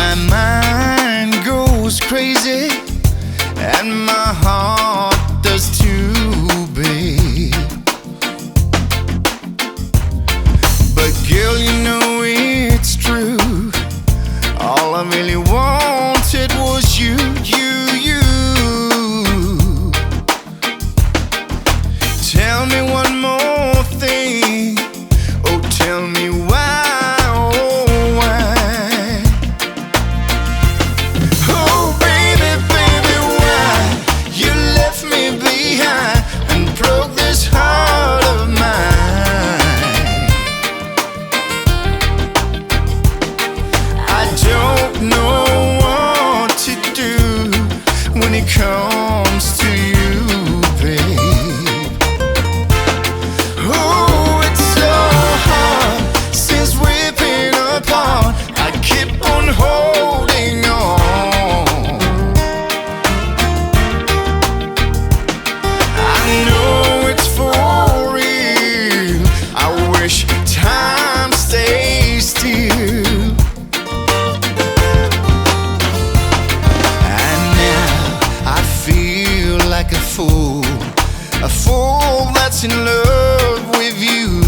My mind goes crazy, and my heart does too, babe. But girl, you know it's true. All I really wanted was you. Tell me one more thing. Oh, tell me why, oh, why? Oh, baby, baby, why you left me behind and broke this heart of mine? I don't know what to do when it comes to you, babe. A fool that's in love with you.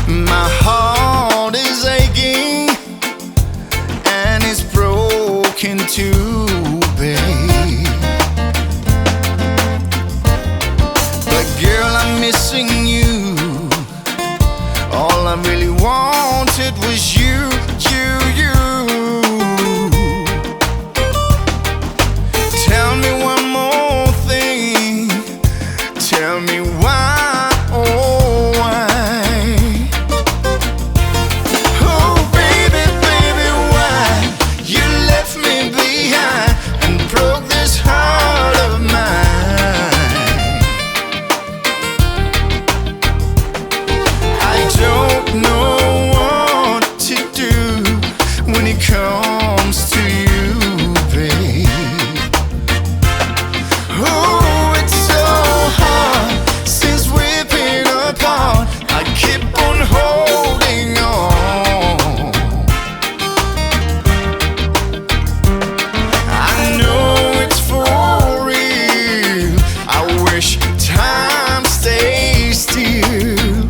My heart is aching and it's broken too, babe. But girl, I'm missing you. All I really wanted was you. Tell me one more thing. Tell me why, oh why? Oh baby, baby, why you left me behind and broke this heart of mine? I don't know what to do when it comes to you, babe. Oh, it's so hard since we've been apart. I keep on holding on. I know it's for real. I wish time stays still.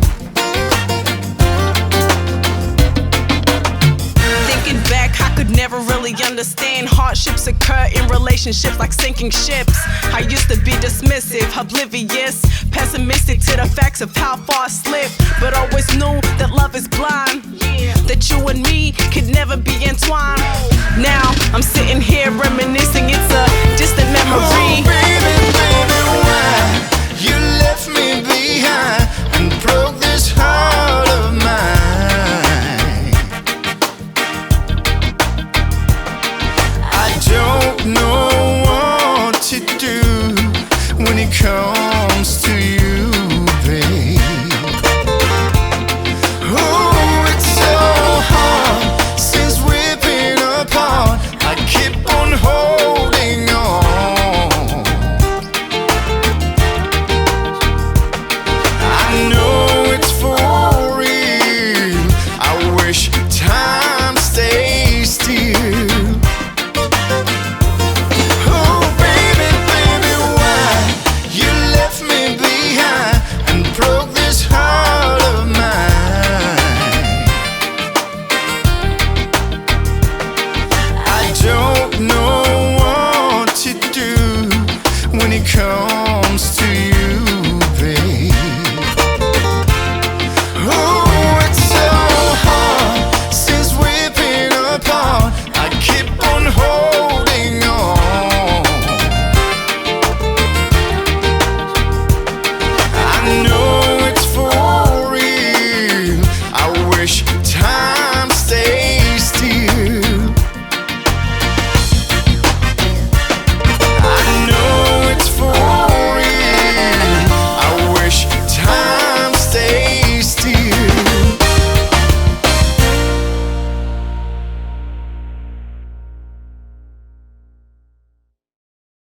Thinking back, I could never really understand. Hardships occur in relationships like sinking ships. I used to be dismissive, oblivious, pessimistic to the facts of how far I slipped. But always knew that love is blind, that you and me could never be entwined. Now I'm sitting here reminiscing